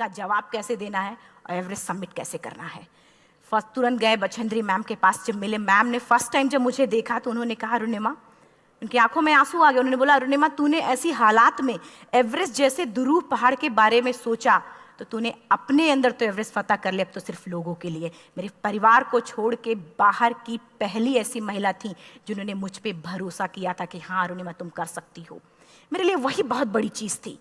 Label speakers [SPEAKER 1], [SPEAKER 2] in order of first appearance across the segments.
[SPEAKER 1] का जवाब कैसे देना है और एवरेस्ट सबमिट कैसे करना है। फर्स्ट तुरंत गए बछेंद्री मैम के पास। जब मिले, मैम ने फर्स्ट टाइम जब मुझे देखा तो उन्होंने कहा, अरुणिमा, उनकी आंखों में आंसू आ गए। उन्होंने बोला, अरुणिमा, तूने ऐसी हालात में एवरेस्ट जैसे दुरूह पहाड़ के बारे में सोचा तो तूने अपने अंदर तो एवरेस्ट फतह कर लिया, अब तो सिर्फ लोगों के लिए। मेरे परिवार को छोड़ के बाहर की पहली ऐसी महिला थी जिन्होंने मुझ पे भरोसा किया था कि हाँ अरुणिमा तुम कर सकती हो। मेरे लिए वही बहुत बड़ी चीज थी।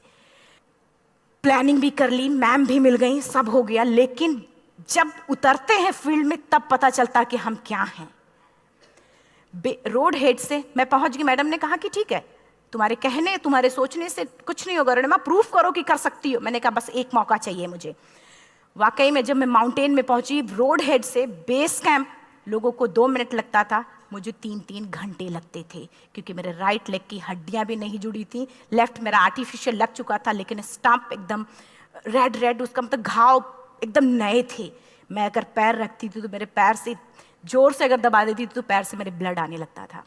[SPEAKER 1] प्लानिंग भी कर ली, मैम भी मिल गई, सब हो गया, लेकिन जब उतरते हैं फील्ड में तब पता चलता कि हम क्या हैं। रोड हेड से मैं पहुंच गई। मैडम ने कहा कि ठीक है, तुम्हारे कहने तुम्हारे सोचने से कुछ नहीं होगा अरुणिमा, प्रूफ करो कि कर सकती हो। मैंने कहा बस एक मौका चाहिए मुझे। वाकई में जब मैं माउंटेन में पहुंची, रोड हेड से बेस कैंप लोगों को 2 मिनट लगता था, मुझे 3-3 घंटे लगते थे, क्योंकि मेरे राइट लेग की हड्डियां भी नहीं जुड़ी थी। लेफ्ट मेरा आर्टिफिशियल लग चुका था, लेकिन स्टंप एकदम रेड, उसका मतलब घाव एकदम नए थे। मैं अगर पैर रखती थी तो मेरे पैर से जोर से अगर दबा देती थी तो पैर से मेरे ब्लड आने लगता था।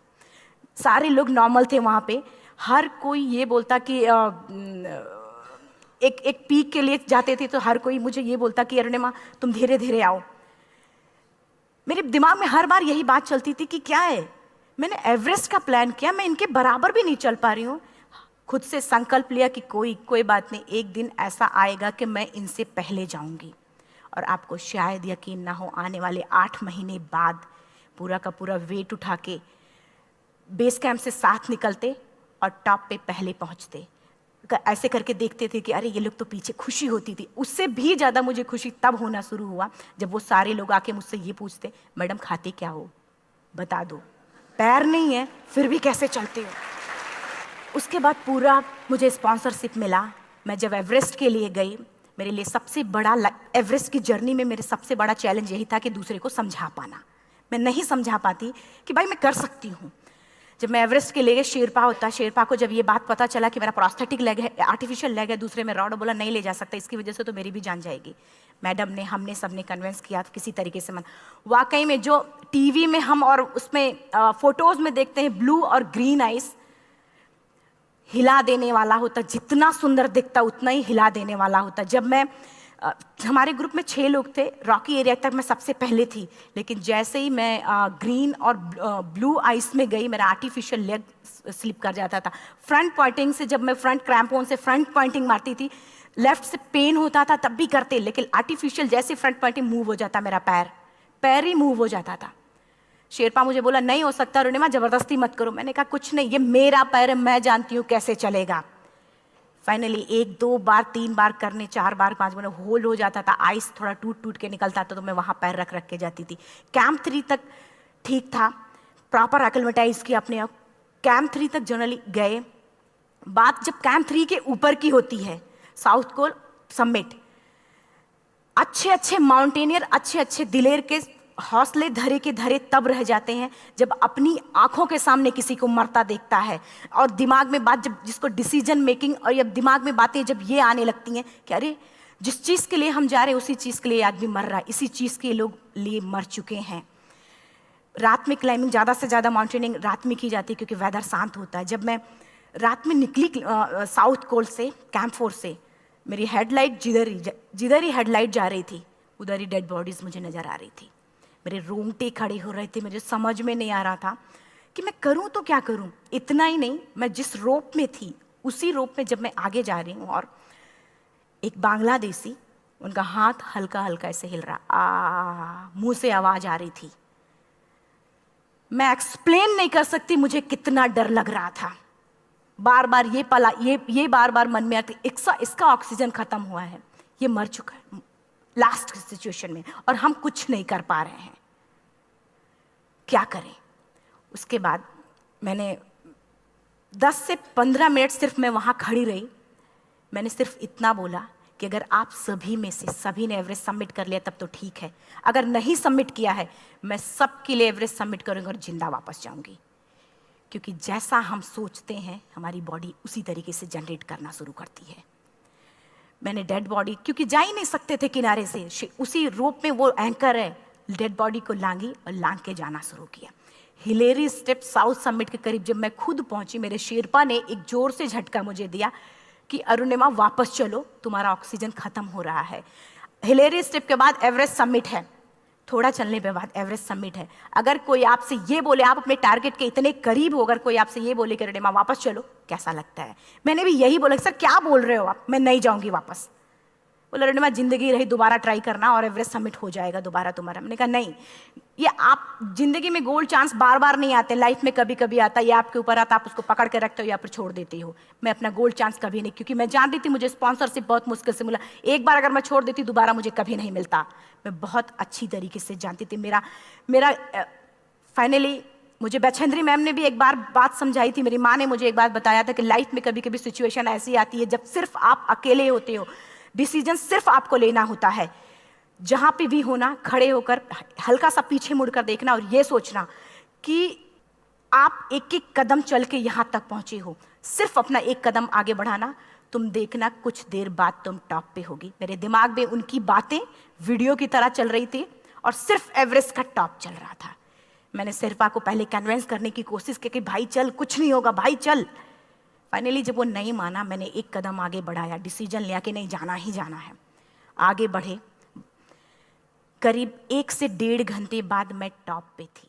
[SPEAKER 1] सारे लोग नॉर्मल थे वहाँ पे। हर कोई ये बोलता कि एक पीक के लिए जाते थे तो हर कोई मुझे ये बोलता कि अरुणिमा तुम धीरे धीरे आओ। मेरे दिमाग में हर बार यही बात चलती थी कि क्या है, मैंने एवरेस्ट का प्लान किया, मैं इनके बराबर भी नहीं चल पा रही हूँ। खुद से संकल्प लिया कि कोई बात नहीं, एक दिन ऐसा आएगा कि मैं इनसे पहले जाऊंगी। और आपको शायद यकीन ना हो, आने वाले 8 महीने बाद पूरा का पूरा वेट उठा के बेस कैंप से साथ निकलते और टॉप पे पहले पहुंचते। ऐसे करके देखते थे कि अरे ये लोग तो पीछे। खुशी होती थी। उससे भी ज़्यादा मुझे खुशी तब होना शुरू हुआ जब वो सारे लोग आके मुझसे ये पूछते, मैडम खाते क्या हो, बता दो। पैर नहीं है फिर भी कैसे चलते हो। उसके बाद पूरा मुझे स्पॉन्सरशिप मिला। मैं जब एवरेस्ट के लिए गई, मेरे लिए सबसे बड़ा एवरेस्ट की जर्नी में मेरे सबसे बड़ा चैलेंज यही था कि दूसरे को समझा पाना। मैं नहीं समझा पाती कि भाई मैं कर सकती हूँ। जब मैं एवरेस्ट के लिए गई, शेरपा को जब ये बात पता चला कि मेरा प्रोस्थेटिक लेग है, आर्टिफिशियल लेग है दूसरे में रॉड, बोला नहीं ले जा सकता, इसकी वजह से तो मेरी भी जान जाएगी। मैडम ने, हमने सबने कन्विंस किया किसी तरीके से मन। वाकई में जो टीवी में हम और उसमें फोटोज में देखते हैं ब्लू और ग्रीन आइस, हिला देने वाला होता, जितना सुंदर दिखता उतना ही हिला देने वाला होता। जब मैं हमारे ग्रुप में 6 लोग थे, रॉकी एरिया तक मैं सबसे पहले थी, लेकिन जैसे ही मैं ग्रीन और ब्लू आइस में गई, मेरा आर्टिफिशियल लेग स्लिप कर जाता था। फ्रंट पॉइंटिंग से, जब मैं फ्रंट क्रैम्पोन से फ्रंट पॉइंटिंग मारती थी, लेफ्ट से पेन होता था तब भी करते, लेकिन आर्टिफिशियल जैसे फ्रंट पॉइंटिंग मूव हो जाता, मेरा पैर ही मूव हो जाता था। शेरपा मुझे बोला नहीं हो सकता अरुणिमा, जबरदस्ती मत करो। मैंने कहा कुछ नहीं, ये मेरा पैर है, मैं जानती हूँ कैसे चलेगा। फाइनली 1, 2 बार, 3 बार करने, 4 बार, 5 बार होल हो जाता था। आइस थोड़ा टूट के निकलता था तो मैं वहाँ पैर रख के जाती थी। कैंप 3 तक ठीक था, प्रॉपर एक्लेमेटाइज किया अपने आप। कैंप 3 तक जनरली गए। बात जब कैंप 3 के ऊपर की होती है, साउथ कोल समिट, अच्छे माउंटेनियर, अच्छे दिलेर के हौसले धरे के धरे तब रह जाते हैं जब अपनी आंखों के सामने किसी को मरता देखता है। और दिमाग में बात, जब जिसको डिसीजन मेकिंग, और जब दिमाग में बातें जब ये आने लगती हैं कि अरे जिस चीज़ के लिए हम जा रहे हैं उसी चीज़ के लिए आदमी मर रहा है, इसी चीज़ के लोग लिए मर चुके हैं। रात में क्लाइंबिंग, ज़्यादा से ज़्यादा माउंटेनिंग रात में की जाती है क्योंकि वेदर शांत होता है। जब मैं रात में निकली साउथ कोल से, कैंप 4 से, मेरी हेडलाइट जिधर ही हेडलाइट जा रही थी उधर ही डेड बॉडीज मुझे नज़र आ रही थी। मेरे रोंगटे खड़े हो रहे थे। मुझे समझ में नहीं आ रहा था कि मैं करूं तो क्या करूं। इतना ही नहीं, मैं जिस रोप में थी उसी रोप में जब मैं आगे जा रही हूं और एक बांग्लादेशी, उनका हाथ हल्का हल्का ऐसे हिल रहा, मुंह से आवाज आ रही थी। मैं एक्सप्लेन नहीं कर सकती मुझे कितना डर लग रहा था। बार बार ये बार बार मन में आती, इसका ऑक्सीजन खत्म हुआ है, ये मर चुका है लास्ट सिचुएशन में, और हम कुछ नहीं कर पा रहे हैं, क्या करें। उसके बाद मैंने 10 से 15 मिनट सिर्फ मैं वहाँ खड़ी रही। मैंने सिर्फ इतना बोला कि अगर आप सभी में से सभी ने एवरेस्ट सबमिट कर लिया तब तो ठीक है, अगर नहीं सबमिट किया है मैं सबके लिए एवरेस्ट सबमिट करूँगी और जिंदा वापस जाऊँगी। क्योंकि जैसा हम सोचते हैं हमारी बॉडी उसी तरीके से जनरेट करना शुरू करती है। मैंने डेड बॉडी, क्योंकि जा ही नहीं सकते थे किनारे से, उसी रोप में वो एंकर है, डेड बॉडी को लांगी और लांग के जाना शुरू किया। हिलेरी स्टेप साउथ समिट के करीब जब मैं खुद पहुंची, मेरे शेरपा ने एक जोर से झटका मुझे दिया कि अरुणिमा वापस चलो, तुम्हारा ऑक्सीजन खत्म हो रहा है। हिलेरियस ट्रिप के बाद एवरेस्ट समिट है, थोड़ा चलने के बाद एवरेस्ट समिट है। अगर कोई आपसे ये बोले, आप अपने टारगेट के इतने करीब हो, अगर कोई आपसे ये बोले कि अरुणिमा वापस चलो, कैसा लगता है? मैंने भी यही बोला, सर क्या बोल रहे हो आप, मैं नहीं जाऊंगी वापस। बोला अरुणिमा जिंदगी रही, दोबारा ट्राई करना और एवरेस्ट समिट हो जाएगा दोबारा तुम्हारा। मैंने कहा नहीं, ये आप जिंदगी में गोल्ड चांस बार बार नहीं आते, लाइफ में कभी कभी आता है, ये आपके ऊपर आता, आप उसको पकड़ के रखते हो या फिर छोड़ देते हो। मैं अपना गोल्ड चांस कभी नहीं, क्योंकि मैं जानती थी मुझे स्पॉन्सरशिप बहुत मुश्किल से मिला, एक बार अगर मैं छोड़ देती दोबारा मुझे कभी नहीं मिलता। मैं बहुत अच्छी तरीके से जानती थी। मेरा फाइनली मुझे बछेंद्री मैम ने भी एक बार बात समझाई थी, मेरी माँ ने मुझे एक बात बताया था कि लाइफ में कभी कभी सिचुएशन ऐसी आती है जब सिर्फ आप अकेले होते हो, डिसीजन सिर्फ आपको लेना होता है। जहां पे भी होना, खड़े होकर हल्का सा पीछे मुड़कर देखना और ये सोचना कि आप एक एक कदम चल के यहां तक पहुंचे हो, सिर्फ अपना एक कदम आगे बढ़ाना। तुम देखना कुछ देर बाद तुम टॉप पे होगी। मेरे दिमाग में उनकी बातें वीडियो की तरह चल रही थी और सिर्फ एवरेस्ट का टॉप चल रहा था। मैंने शेरपा को पहले कन्विंस करने की कोशिश की कि भाई चल, कुछ नहीं होगा भाई चल। फाइनली जब वो नहीं माना, मैंने एक कदम आगे बढ़ाया, डिसीजन लिया कि नहीं, जाना ही जाना है। आगे बढ़े, करीब 1 से 1.5 घंटे बाद मैं टॉप पे थी।